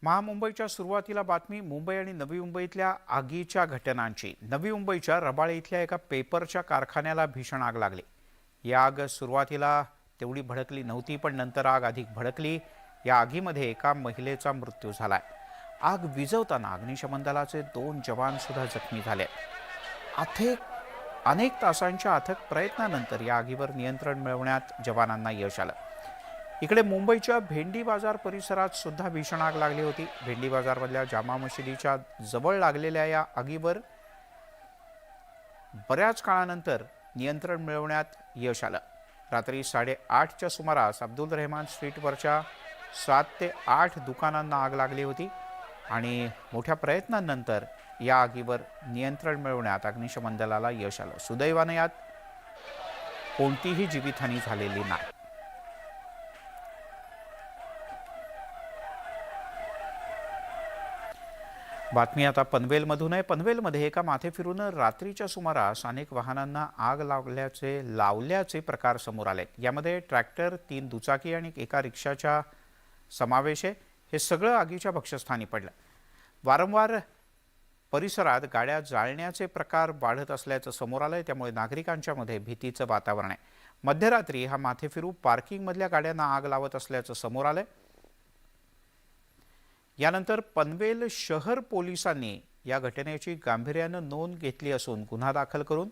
महामुंबईच्या सुरुवातीला बातमी मुंबई आणि नवी मुंबईतल्या आगीच्या घटनांची। नवी मुंबईच्या रबाळे इथल्या एका पेपरच्या कारखान्याला भीषण आग लागली। या आग सुरुवातीला तेवढी भडकली नव्हती, पण नंतर आग अधिक भडकली। या आगीमध्ये एका महिलेचा मृत्यू झालाय। आग विझवताना अग्निशमन दलाचे 2 जवान सुद्धा जखमी झाले। अनेक तासांच्या अथक प्रयत्नानंतर या आगीवर नियंत्रण मिळवण्यात जवानांना यश आलं। इकडे मुंबईच्या भेंडी बाजार परिसरात सुद्धा भीषण आग लागली होती। भेंडी बाजारमधल्या जामा मशिदीच्या जवळ लागलेल्या या आगीवर बऱ्याच काळानंतर नियंत्रण मिळवण्यात यश आलं। रात्री 8:30च्या सुमारास अब्दुल रहमान स्ट्रीटवरच्या 7 ते 8 दुकानांना आग लागली होती आणि मोठ्या प्रयत्नांनंतर या आगीवर नियंत्रण मिळवण्यात अग्निशमन दलाला यश आलं। सुदैवाने यात कोणतीही जीवितहानी झालेली नाही। बातमी आता पनवेलमधून आहे। पनवेलमध्ये एका माथेफिरून रात्रीच्या सुमारास अनेक वाहनांना आग लावल्याचे प्रकार समोर आले। यामध्ये ट्रॅक्टर, 3 दुचाकी आणि एका रिक्षाचा समावेश आहे। हे सगळं आगीच्या भक्षस्थानी पडलं। वारंवार परिसरात गाड्या जाळण्याचे प्रकार वाढत असल्याचं समोर आलंय, त्यामुळे नागरिकांच्या मध्ये भीतीचं वातावरण आहे। मध्यरात्री हा माथेफिरू पार्किंगमधल्या गाड्यांना आग लावत असल्याचं समोर आलंय। यानंतर पनवेल शहर पोलिसांनी या घटनेची गांभीर्यानं नोंद घेतली असून गुन्हा दाखल करून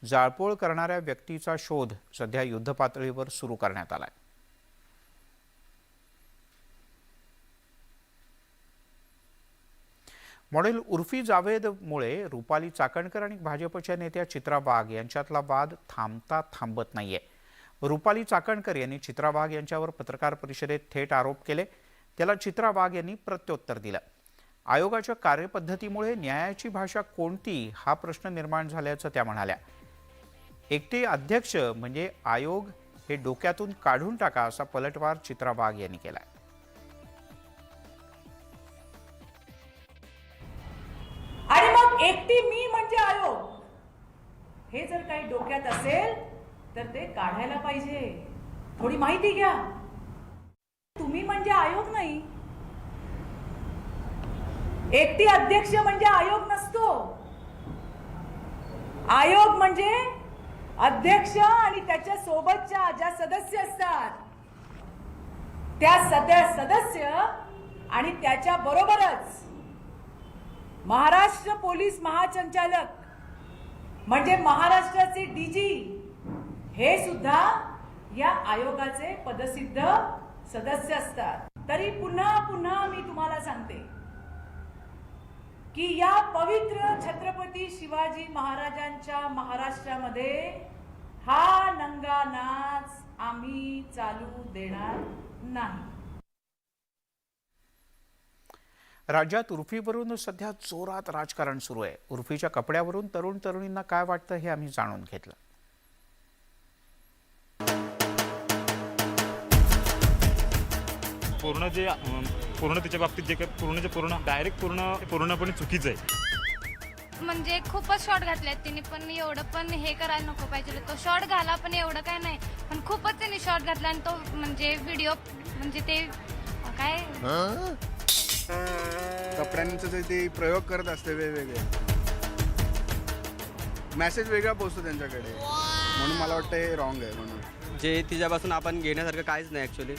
जाळपोळ करणाऱ्या व्यक्तीचा शोध सध्या युद्धपातळीवर सुरू करण्यात आलाय। मॉडेल उर्फी जावेदमुळे रुपाली चाकणकर आणि भाजपच्या नेत्या चित्रा वाघ यांच्यातला वाद थांबत नाहीये। रुपाली चाकणकर यांनी चित्रा वाघ यांच्यावर पत्रकार परिषदेत थेट आरोप केले। त्याला चित्रा वाघ यांनी प्रत्युत्तर दिलं। आयोगाच्या कार्यपद्धतीमुळे न्यायाची भाषा कोणती हा प्रश्न निर्माण झाल्याचं त्या म्हणाल्या। एकटे अध्यक्ष म्हणजे आयोग हे डोक्यातून काढून टाका असा पलटवार चित्रा वाघ यांनी केलाय। आणि मग एकटी मी म्हणजे आयोग हे जर काही डोक्यात असेल तर ते काढायला पाहिजे। थोडी माहिती घ्या। तुम्ही म्हणजे आयोग नाही। एकटी अध्यक्ष म्हणजे आयोग नसतो। आयोग म्हणजे अध्यक्ष आणि त्याच्या सोबतच्या ज्या सदस्य असतात त्या सदस्य आणि त्याच्या बरोबरच महाराष्ट्र पोलीस महासंचालक म्हणजे महाराष्ट्राचे डीजी हे सुद्धा या आयोगाचे पदसिद्ध सदस्य असतात। तरी पुन्हा पुन्हा मी तुम्हाला सांगते की या पवित्र छत्रपती शिवाजी महाराजांच्या महाराष्ट्रामध्ये हा नंगा नाच आम्ही चालू देणार नाही। राज्यात उर्फीवरून सध्या जोरात राजकारण सुरू आहे। उर्फीच्या कपड्यावरून तरुण तरुणींना काय वाटतं हे आम्ही जाणून घेतलं। पूर्ण तिच्या बाबतीत जे काही पूर्णपणे चुकीचं आहे। म्हणजे खूपच शॉर्ट घातले तिने, पण एवढं पण हे करायला नको पाहिजे। तो शॉर्ट घाला पण एवढं काय नाही, पण खूपच तिने शॉर्ट घातला आणि तो म्हणजे व्हिडिओ म्हणजे ते काय कपड्यांचं ते प्रयोग करत असते वेगवेगळे, मेसेज वेगळा पोहोचतो त्यांच्याकडे, म्हणून मला वाटतं हे रॉंग आहे। म्हणून जे तिच्यापासून आपण घेण्यासारखं काहीच नाही ॲक्च्युली।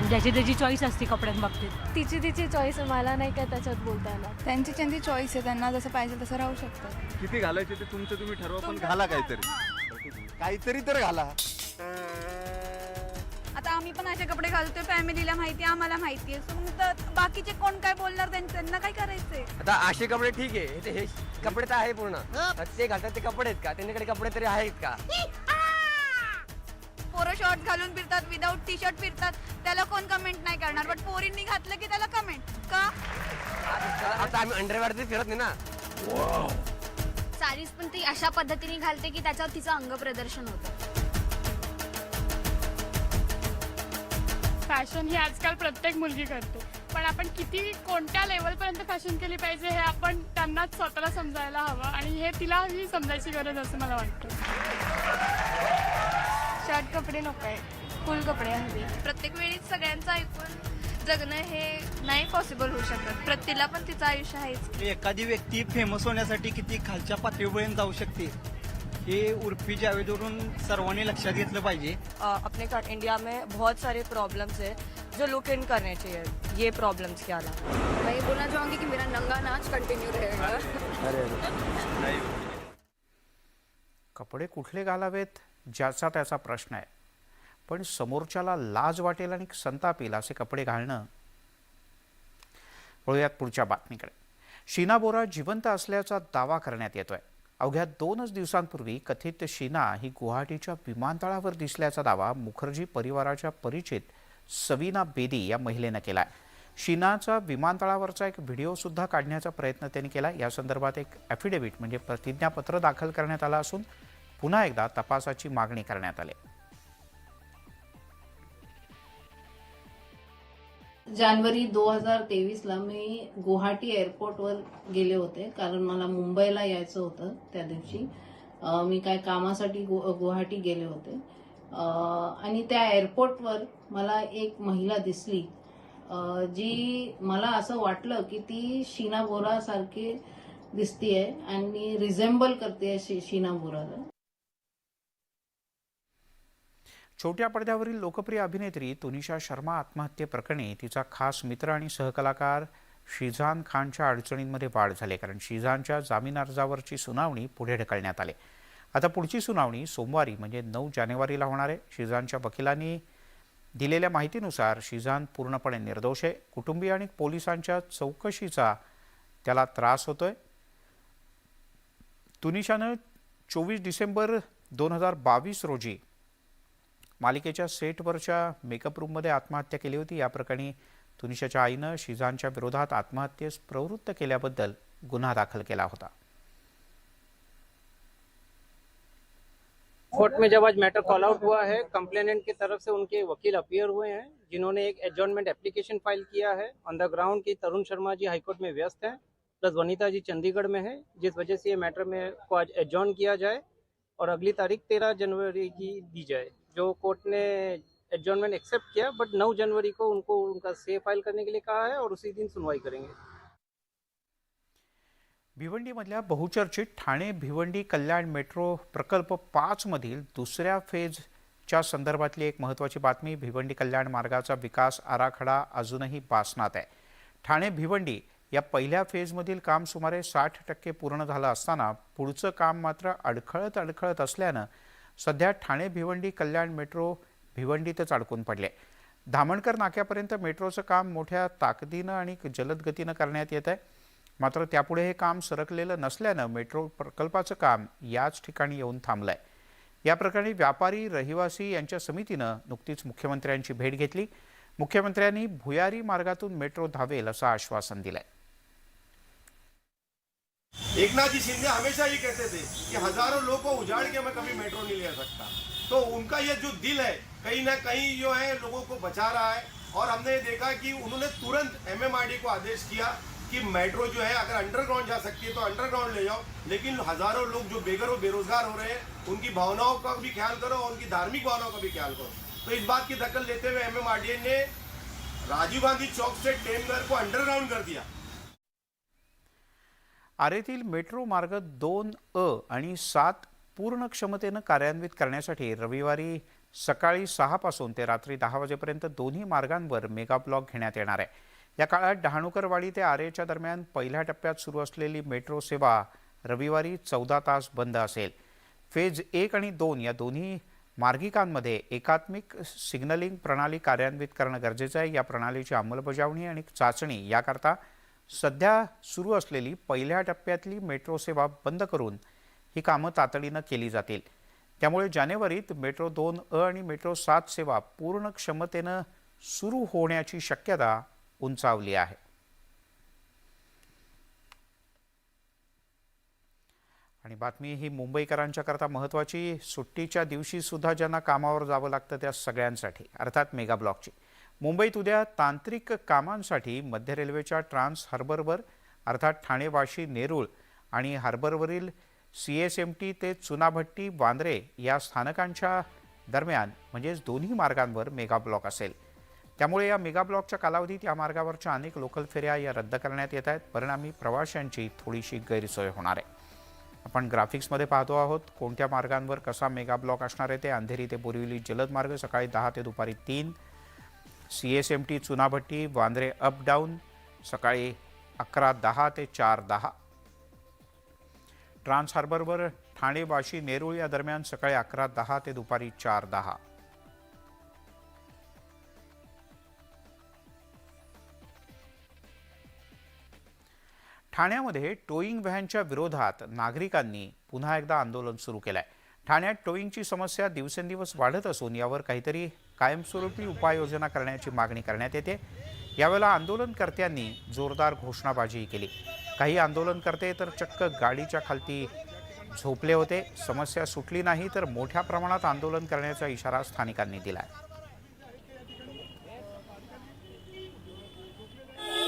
ज्याची त्याची चॉईस असते कपड्यांबाबतीत। तिची चॉईस मला नाही काय त्याच्यात बोलता येणार। त्यांची चॉईस आहे, त्यांना जसं पाहिजे तसं राहू शकतं। किती घालायचे ते तुमचं तुम्ही ठरवा, पण घाला काहीतरी तर घाला। आता आम्ही पण असे कपडे घालतोय, फॅमिलीला माहिती आहे, आम्हाला माहिती आहे, तर बाकीचे कोण काय बोलणार त्यांना काय करायचंय। आता असे कपडे ठीक आहे, हे कपडे तर आहे पूर्ण, ते घालतात ते कपडे आहेत का, त्यांच्याकडे कपडे तरी आहेत का। पोरं शॉर्ट घालून फिरतात, विदाऊट टी शर्ट फिरतात, त्याला कोण कमेंट नाही करणार, बट पोरींनी घातलं की त्याला कमेंट का। आता आम्ही अंडरवेअरचे फिरत नाही ना। साडीज पण ती अशा पद्धतीने घालते की त्याच्यावर तिचं अंग प्रदर्शन होतं। फॅशन ही आजकाल प्रत्येक मुलगी करते, पण आपण किती कोणत्या लेवलपर्यंत फॅशन केली पाहिजे हे आपण त्यांनाच स्वतःला समजायला हवं, आणि हे तिलाही समजायची गरज असं मला वाटतं। शॉर्ट कपडे नको आहे, फुल कपडे हवे। प्रत्येक वेळी सगळ्यांचं ऐकून जगणं हे नाही पॉसिबल होऊ शकत. प्रत्येकाला पण तिचं आयुष्य आहेच. एखादी व्यक्ती फेमस होण्यासाठी किती खालच्या पातळीपर्यंत जाऊ शकते हे उर्फी जावेदवरून सर्वांनी लक्षात घेतलं पाहिजे. अपने इंडिया में बहुत सारे प्रॉब्लम्स है जो लुक इन करने चाहिए ये प्रॉब्लम्स के अलावा. मैं ये बोलना चाहूंगी कि मेरा नंगा नाच कंटिन्यू रहेगा. कपडे कुठले घालावेत ज्याचा त्याचा प्रश्न आहे, पण समोरच्याला लाज वाटेल आणि संताप येईल असे कपडे घालणं. वळूयात पुढच्या बातमीकडे. शीना बोरा जिवंत असल्याचा दावा करण्यात येतोय. अवघ्या 2च दिवसांपूर्वी कथित शीना ही गुवाहाटीच्या विमानतळावर दिसल्याचा दावा मुखर्जी परिवाराच्या परिचित सवीना बेदी या महिलेनं केलाय. शीनाचा विमानतळावरचा एक व्हिडिओ सुद्धा काढण्याचा प्रयत्न त्यांनी केला. या संदर्भात एक ॲफिडेव्हिट म्हणजे प्रतिज्ञापत्र दाखल करण्यात आलं असून पुन्हा एकदा तपासाची मागणी करण्यात आली. जानेवारी 2023ला मी गुवाहाटी एअरपोर्टवर गेले होते, कारण मला मुंबईला यायचं होतं. त्या दिवशी मी काय कामासाठी गुवाहाटी गेले होते आणि त्या एअरपोर्टवर मला एक महिला दिसली जी मला असं वाटलं की ती शीना बोरा सारखी दिसतीये आणि रिझेंबल करते शीना बोराला. छोट्या पडद्यावरील लोकप्रिय अभिनेत्री तुनिशा शर्मा आत्महत्येप्रकरणी तिचा खास मित्र आणि सहकलाकार शिझान खानच्या अडचणींमध्ये वाढ झाली, कारण शिझानच्या जामीन अर्जावरची सुनावणी पुढे ढकलण्यात आली. आता पुढची सुनावणी सोमवारी म्हणजे 9 जानेवारीला होणार आहे. शिझानच्या वकिलांनी दिलेल्या माहितीनुसार शिझान पूर्णपणे निर्दोष आहे. कुटुंबीय आणि पोलिसांच्या चौकशीचा त्याला त्रास होतोय. तुनिशानं 24 डिसेंबर 2022 रोजी मालिकेच्या सेटवरच्या मेकअप रूममध्ये आत्महत्या केली होती. या प्रकरणी तुनिशाच्या आईनं शिझानच्या विरोधात आत्महत्येस प्रवृत्त केल्याबद्दल गुन्हा दाखल केला होता. कोर्ट में जब आज मैटर कॉल आउट हुआ है, कंप्लेनेंट की तरफ से उनके वकील अपीयर हुए हैं, जिन्होंने एक एडजॉर्नमेंट एप्लीकेशन फाइल किया है ऑन द ग्राउंड की तरुण शर्मा जी हाईकोर्ट में व्यस्त हैं, प्लस वनीता जी चंडीगढ़ में है, जिस वजह से ये मैटर में को आज एडजॉर्न किया जाए और अगली तारीख 13 जनवरी की दी जाए. जो कोर्ट ने एडजॉर्नमेंट एक्सेप्ट किया, बट 9 जनवरी को उनको उनका स्टे फाइल करने के लिए कहा है और उसी दिन सुनवाई करेंगे. भिवंडीमधल्या बहुचर्चित ठाणे भिवंडी कल्याण मेट्रो प्रकल्प 5 मधील दुसऱ्या फेजच्या संदर्भातली एक महत्त्वाची बातमी. भिवंडी कल्याण मार्गाचा विकास आराखडा अजूनही बासनात आहे. ठाणे भिवंडी या पहिल्या फेजमधील काम सुमारे 60% पूर्ण झालं असताना पुढचं काम मात्र अडखळत असल्यानं सध्या ठाणे भिवंडी कल्याण मेट्रो भिवंडीतच अडकून पडले. धामणकर नाक्यापर्यंत मेट्रोचं काम मोठ्या ताकदीनं आणि जलद गतीनं करण्यात येत आहे. मात्र त्यापुढे हे काम सरकलेलं नसल्यानं मेट्रो प्रकल्पाचं काम याच ठिकाणी येऊन थांबलंय. या प्रकरणी व्यापारी रहिवासी यांच्या समितीनं नुकतीच मुख्यमंत्र्यांची भेट घेतली. मुख्यमंत्र्यांनी भुयारी मार्गातून मेट्रो धावेल असं आश्वासन दिलंय. एकनाथ जी शिंदे हमेशा ये कहते थे कि हजारों लोगों को उजाड़ के मैं कभी मेट्रो नहीं ले सकता. तो उनका ये जो दिल है कहीं ना कहीं जो है लोगों को बचा रहा है. और हमने ये देखा कि उन्होंने तुरंत MMRD को आदेश किया कि मेट्रो जो है अगर अंडरग्राउंड जा सकती है तो अंडरग्राउंड ले जाओ, लेकिन हजारों लोग जो बेघर और बेरोजगार हो रहे हैं उनकी भावनाओं का भी ख्याल करो और उनकी धार्मिक भावनाओं का भी ख्याल करो. तो इस बात की दखल लेते हुए MMRD ने राजीव गांधी चौक से टेमघर को अंडरग्राउंड कर दिया. आरेतील मेट्रो मार्ग 2A आणि 7 पूर्ण क्षमतेनं कार्यान्वित करण्यासाठी रविवारी सकाळी 6 पासून ते रात्री 10 वाजेपर्यंत दोन्ही मार्गांवर मेगा ब्लॉक घेण्यात येणार आहे. या काळात डहाणूकरवाडी ते आरेच्या दरम्यान पहिल्या टप्प्यात सुरू असलेली मेट्रो सेवा रविवारी 14 तास बंद असेल. फेज 1 आणि 2 या दोन्ही मार्गिकांमध्ये एकात्मिक सिग्नलिंग प्रणाली कार्यान्वित करणं गरजेचं आहे. या प्रणालीची अंमलबजावणी आणि चाचणी याकरता सध्या सुरू असलेली पहिल्या टप्प्यातली मेट्रो सेवा बंद करून ही कामं तातडीनं केली जातील. त्यामुळे जानेवारीत मेट्रो 2A आणि मेट्रो 7 सेवा पूर्ण क्षमतेनं सुरू होण्याची शक्यता उंचावली आहे. आणि बातमी ही मुंबईकरांच्या करता महत्त्वाची. सुट्टीच्या दिवशी सुद्धा ज्यांना कामावर जावं लागतं त्या सगळ्यांसाठी, अर्थात मेगा ब्लॉकची. मुंबईत उद्या तांत्रिक कामांसाठी मध्य रेल्वेच्या ट्रान्स हार्बरवर अर्थात ठाणे वाशी नेरूळ आणि हार्बरवरील CSMT ते चुनाभट्टी वांद्रे या स्थानकांच्या दरम्यान म्हणजेच दोन्ही मार्गांवर मेगा ब्लॉक असेल. त्यामुळे या मेगा ब्लॉकच्या कालावधीत या मार्गावरच्या अनेक लोकल फेऱ्या या रद्द करण्यात येत आहेत. परिणामी प्रवाशांची थोडीशी गैरसोय होणार आहे. आपण ग्राफिक्समध्ये पाहतो आहोत कोणत्या मार्गांवर कसा मेगा ब्लॉक असणार आहे ते. अंधेरी ते बोरिवली जलद मार्ग सकाळी 10 ते दुपारी 3, CSMT Chunabhatti Vandre up down सकाळी 11:10 ते 4:10, ट्रान्स हार्बरवर ठाणे वाशी नेरूळ या दरम्यान सकाळी 11:10 ते दुपारी 4:10. ठाण्यामध्ये टोईंग व्हॅनच्या विरोधात नागरिकांनी पुन्हा एकदा आंदोलन सुरू केलंय. ठाण्यात टोईंगची समस्या दिवसेंदिवस वाढत असून यावर काहीतरी कायमस्वरूपी उपाययोजना करण्याची मागणी करण्यात येते. यावेळेला आंदोलनकर्त्यांनी जोरदार घोषणाबाजी केली. काही आंदोलनकर्ते तर चक्क गाडीच्या खालती झोपले होते. समस्या सुटली नाही तर मोठ्या प्रमाणात आंदोलन करण्याचा इशारा स्थानिकांनी दिलाय.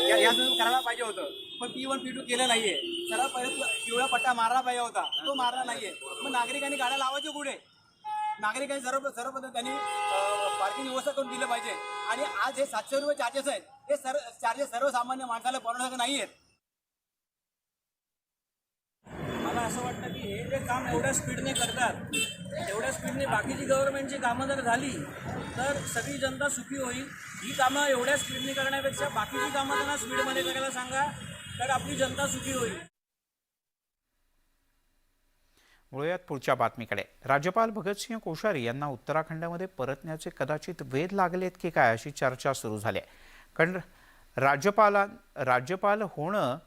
करायला पाहिजे होतं पण P1 P2 केलं नाहीये. सरळ पहिले पिवळा पट्टा मारला पाहिजे होता, तो मारला नाहीये. मग नागरिकांनी गाड्या लावायच्या पुढे. नागरिकांनी सर्वप्रथम त्यांनी पार्किंग व्यवस्था करून दिलं पाहिजे. आणि आज हे 700 रुपये चार्जेस आहेत, हे चार्जेस सर्वसामान्य माणसाला परवडण्यासारखं नाहीयेत. मला असं वाटतं की हे जे काम एवढ्या स्पीडने करतात, एवढ्या स्पीडने बाकीची गव्हर्नमेंटची कामं जर झाली तर सगळी जनता सुखी होईल. ही कामं एवढ्या स्पीडने करण्यापेक्षा बाकीची कामं त्यांना स्पीडमध्ये करायला सांगा, तर आपली जनता सुखी होईल. वळूयात पुढच्या बातमीकडे. राज्यपाल भगतसिंह कोश्यारी यांना उत्तराखंडमध्ये परतण्याचे कदाचित वेध लागलेत की काय अशी चर्चा सुरू झाली आहे. कारण राज्यपाल होणं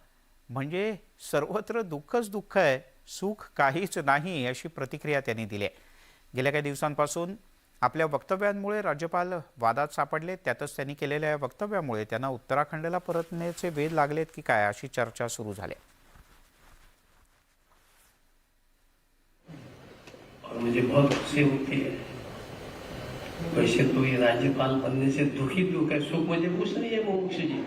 म्हणजे सर्वत्र दुःखच दुःख आहे, सुख काहीच नाही अशी प्रतिक्रिया त्यांनी दिली आहे. गेल्या काही दिवसांपासून आपल्या वक्तव्यांमुळे राज्यपाल वादात सापडले. त्यातच त्यांनी केलेल्या या वक्तव्यामुळे त्यांना उत्तराखंडला परतण्याचे वेध लागलेत की काय अशी चर्चा सुरू झाली. मुझे बहुत खुशी होती है. वैसे तो ये राज्यपाल बनने से दुखी दुख है, सुख मुझे कुछ नहीं है मुमुक्ष जी.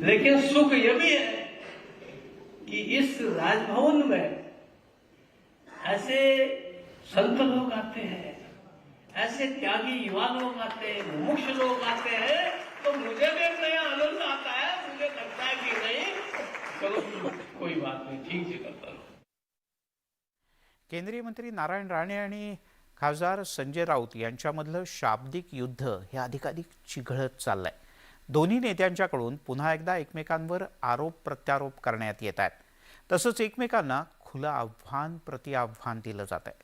लेकिन सुख ये भी है कि इस राजभवन में ऐसे संत लोग आते हैं, ऐसे त्यागी युवा लोग आते हैं, मुमुक्ष लोग आते हैं, तो मुझे भी एक नया आनंद आता है. मुझे लगता है कि नहीं, चलो कोई बात नहीं, ठीक से करता हूं. केंद्रीय मंत्री नारायण राणे आणि खासदार संजय राऊत यांच्यामधलं शाब्दिक युद्ध हे अधिकाधिक चिघळत चाललंय. दोन्ही नेत्यांच्याकडून पुन्हा एकदा एकमेकांवर आरोप प्रत्यारोप करण्यात येत आहेत. तसंच एकमेकांना खुलं आव्हान प्रतिआव्हान दिलं जात आहे.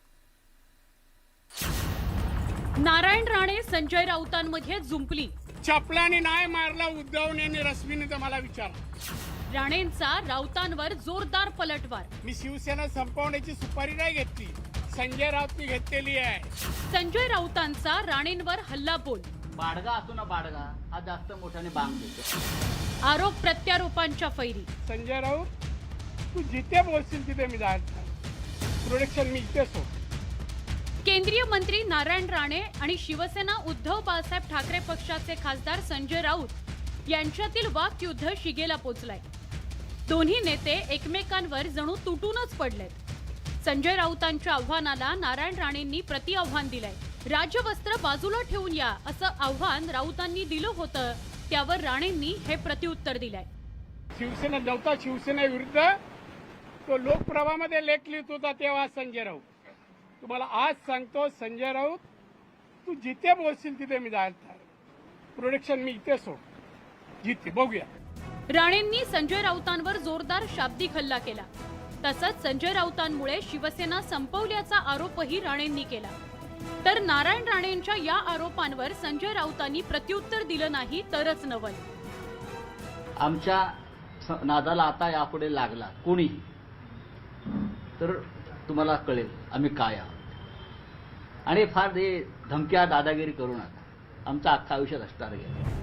नारायण राणे संजय राऊतांमध्ये जुंपली. चपलाने नाही मारला उद्धवने आणि रश्मीने तर मला विचार. राणेंचा राऊतांवर जोरदार पलटवार. मी शिवसेना संपवण्याची सुपारी नाही घेतली, संजय राऊतनी घेतलेली आहे. संजय राऊतांचा राणेंवर हल्लाबोल. बाडगा असतो ना बाडगा, हा जास्त मोठ्याने बांग देतो. आरोप प्रत्यारोपांच्या फैरी. संजय राऊत तू जिथे बोलशील तिथे मी जायचं. प्रोडक्शन मी इथेच हो. केंद्रीय मंत्री नारायण राणे आणि शिवसेना उद्धव बाळासाहेब ठाकरे पक्षाचे खासदार संजय राऊत यांच्यातील वाकयुद्ध शिगेला पोचलाय. दोन्ही नेते एकमेकांवर जणू तुटूनच पडलेत. संजय राऊतांच्या आव्हानाला नारायण राणेंनी प्रतिआव्हान दिलंय. राज्यवस्त्र बाजूला ठेवून या असं आव्हान राऊतांनी दिलं होतं, त्यावर राणेंनी हे प्रत्युत्तर दिलंय. शिवसेना नव्हता, शिवसेना विरुद्ध तो लोकप्रभामध्ये लेख लिहित होता तेव्हा संजय राऊत. तुम्हाला आज सांगतो संजय राऊत तू जिथे बोलशील तिथे मी जायचं. प्रोडक्शन मी इथेच हो, जिथे बघूया. राणेंनी संजय राऊतांवर जोरदार शाब्दिक हल्ला केला. तसंच संजय राऊतांमुळे शिवसेना संपवल्याचा आरोपही राणेंनी केला. तर नारायण राणेंच्या या आरोपांवर संजय राऊतांनी प्रत्युत्तर दिलं नाही तरच नवल. आमच्या नादाला आता यापुढे लागला कोणी तर तुम्हाला कळेल आम्ही काय आहोत. आणि फार धमक्या दादागिरी करू नका, आमचं अख्खं आयुष्य रस्त्यावर गेलं.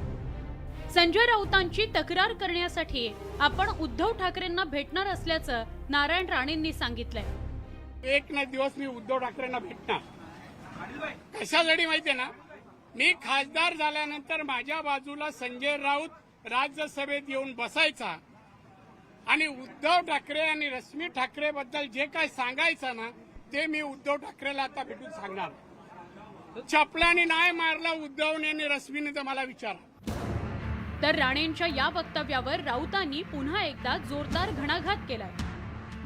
संजय राऊतांची तक्रार करण्यासाठी आपण उद्धव ठाकरेंना भेटणार असल्याचं नारायण राणेंनी सांगितलंय. एक ना दिवस मी उद्धव ठाकरेंना भेटणार. कशासाठी माहितीये ना, मी खासदार झाल्यानंतर माझ्या बाजूला संजय राऊत राज्यसभेत येऊन बसायचा आणि उद्धव ठाकरे आणि रश्मी ठाकरे बद्दल जे काय सांगायचं ना ते मी उद्धव ठाकरेला आता भेटून सांगणार. चपलाने नाही मारला उद्धवने आणि रश्मीने तर मला विचारा. तर राणेंच्या या वक्तव्यावर राऊतांनी पुन्हा एकदा जोरदार घणाघात केलाय.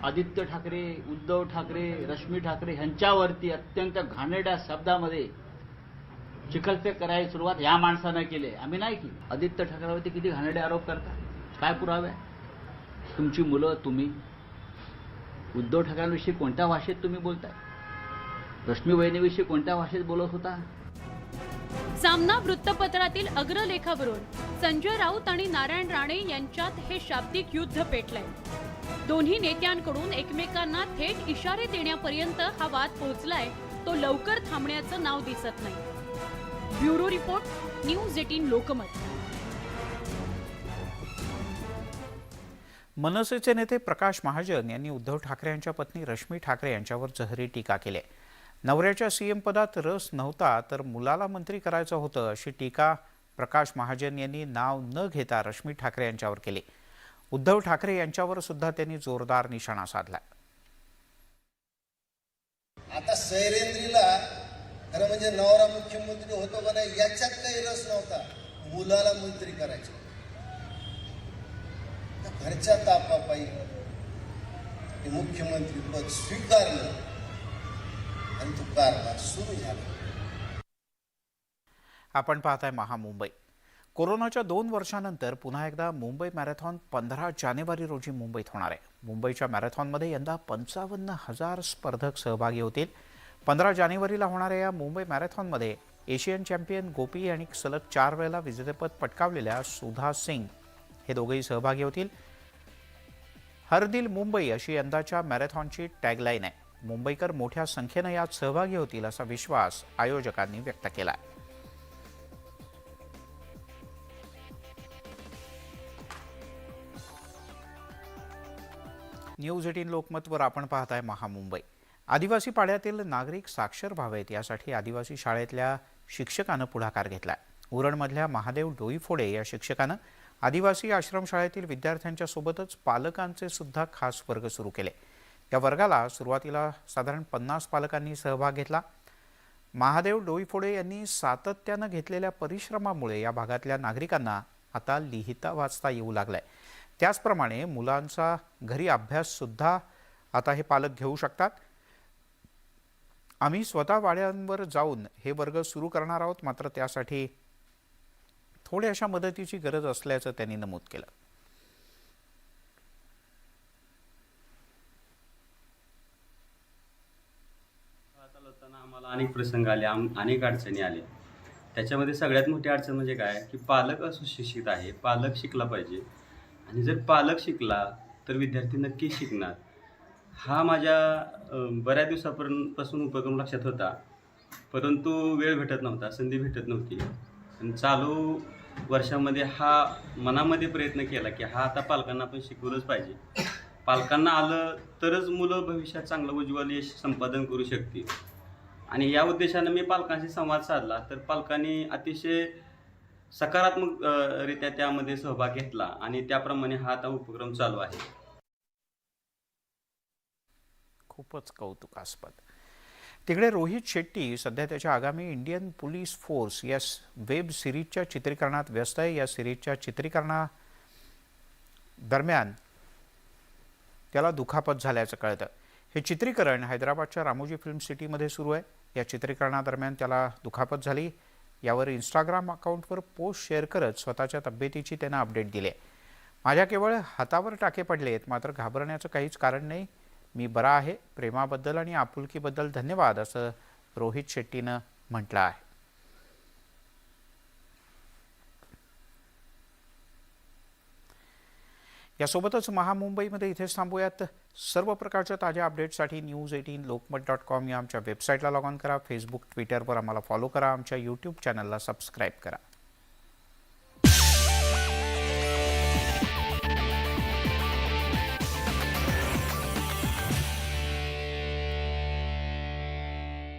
आदित्य ठाकरे, उद्धव ठाकरे, रश्मी ठाकरे यांच्यावरती अत्यंत घाणेरड्या शब्दामध्ये चिखलफेक करायची सुरुवात या माणसानं केली. आम्ही नाही की. आदित्य ठाकरेवरती किती घाणेरडे आरोप करता, काय पुरावे? तुमची मुलं, तुम्ही उद्धव ठाकरेंविषयी कोणत्या भाषेत तुम्ही बोलताय? रश्मी वहिनीविषयी कोणत्या भाषेत बोलत होता? सामना वृत्तपत्रातील अग्रलेखावरून संजय राऊत आणि नारायण राणे यांच्यात हे शाब्दिक युद्ध पेटलंय. दोन्ही नेत्यांकडून एकमेकांना थेट इशारे देण्यापर्यंत हा वाद पोहोचलाय. तो लवकर थांबण्याचं नाव दिसत नाही. Bureau report, news 18 Lokmat. मनसेचे नेते प्रकाश महाजन यांनी उद्धव ठाकरे यांच्या पत्नी रश्मी ठाकरे यांच्यावर जहरी टीका केली. नवऱ्याच्या सीएम पदात रस नव्हता तर मुलाला मंत्री करायचं होतं, अशी टीका प्रकाश महाजन यांनी नाव न घेता रश्मी ठाकरे यांच्यावर केली. उद्धव ठाकरे यांच्यावर सुद्धा त्यांनी जोरदार निशाणा साधला. आता सैरेंद्रीला खरं म्हणजे नवरा मुख्यमंत्री होतो का नाही याच्यात काही रस नव्हता, मुलाला मंत्री करायचं. घरच्या तापापायी मुख्यमंत्री पद स्वीकारलं आणि तो कारभार सुरू झाला. आपण पाहताय महामुंबई. कोरोनाच्या 2 वर्षांनंतर पुन्हा एकदा मुंबई मॅरेथॉन 15 जानेवारी रोजी मुंबईत होणार आहे. मुंबईच्या मॅरेथॉनमध्ये यंदा 55,000 स्पर्धक सहभागी होतील. 15 जानेवारीला होणाऱ्या या मुंबई मॅरेथॉनमध्ये एशियन चॅम्पियन गोपी आणि सलग 4 वेळेला विजेतेपद पटकावलेल्या सुधा सिंग हे दोघेही सहभागी होतील. हर दिल मुंबई अशी यंदाच्या मॅरेथॉनची टॅगलाईन आहे. मुंबईकर मोठ्या संख्येनं यात सहभागी होतील असा विश्वास आयोजकांनी व्यक्त केला आहे. न्यूज 18 लोकमतवर आपण पाहताय महामुंबई. आदिवासी पाड्यातील नागरिक साक्षर व्हावेत यासाठी आदिवासी शाळेतल्या शिक्षकानं पुढाकार घेतला. उरणमधल्या महादेव डोईफोडे या शिक्षकानं आदिवासी आश्रमशाळेतील विद्यार्थ्यांच्या सोबतच पालकांचे सुद्धा खास वर्ग सुरू केले. या वर्गाला सुरुवातीला साधारण 50 पालकांनी सहभाग घेतला. महादेव डोईफोडे यांनी सातत्यानं घेतलेल्या परिश्रमामुळे या भागातल्या नागरिकांना आता लिहिता वाचता येऊ लागलाय. त्याचप्रमाणे मुलांचा घरी अभ्यास सुद्धा आता हे पालक घेऊ शकतात. आम्ही स्वतः वाड्यांवर जाऊन हे वर्ग सुरू करणार आहोत, मात्र त्यासाठी थोड्याशा मदतीची गरज असल्याचं त्यांनी नमूद केलं. आम्हाला अनेक प्रसंग आले, अनेक अडचणी आल्या. त्याच्यामध्ये सगळ्यात मोठी अडचण म्हणजे काय की पालक असुशिक्षित आहे. पालक शिकला पाहिजे आणि जर पालक शिकला तर विद्यार्थी नक्की शिकणार. हा माझ्या बऱ्याच दिवसापासून उपक्रम लक्षात होता, परंतु वेळ भेटत नव्हता, संधी भेटत नव्हती. आणि चालू वर्षामध्ये हा मनामध्ये प्रयत्न केला की हा आता पालकांना आपण शिकवलंच पाहिजे. पालकांना आलं तरच मुलं भविष्यात चांगलं उज्ज्वल यश संपादन करू शकतील. आणि या उद्देशानं मी पालकांशी संवाद साधला तर पालकांनी अतिशय सकारात्मक रित्या त्यामध्ये सहभाग घेतला आणि त्याप्रमाणे हा आता उपक्रम चालू आहे. खूपच कौतुकास्पद. तिकडे रोहित शेट्टी सध्या त्याच्या आगामी इंडियन पोलीस फोर्स या वेब सिरीजच्या चित्रीकरणात व्यस्त आहे. या सिरीजच्या चित्रीकरणादरम्यान त्याला दुखापत झाल्याचं कळतं. हे चित्रीकरण हैदराबादच्या रामोजी फिल्म सिटीमध्ये सुरू आहे. या चित्रीकरणादरम्यान त्याला दुखापत झाली. यावर इंस्टाग्राम अकाउंटवर पोस्ट शेअर करत स्वतःच्या तब्येतीची त्यानं अपडेट दिली आहे. माझ्या केवळ हातावर टाके पडलेत, मात्र घाबरण्याचं काहीच कारण नाही. मी बरा आहे. प्रेमाबद्दल आणि आपुलकीबद्दल धन्यवाद, असं रोहित शेट्टीनं म्हटलं आहे. यासोबतच महामुंबईमध्ये इथेच थांबूयात. सर्व प्रकारच्या ताज्या अपडेट्ससाठी news18lokmat.com या आमच्या वेबसाईटला लॉग ऑन करा. फेसबुक, ट्विटरवर आम्हाला फॉलो करा. आमच्या यूट्यूब चॅनलला सबस्क्राईब करा.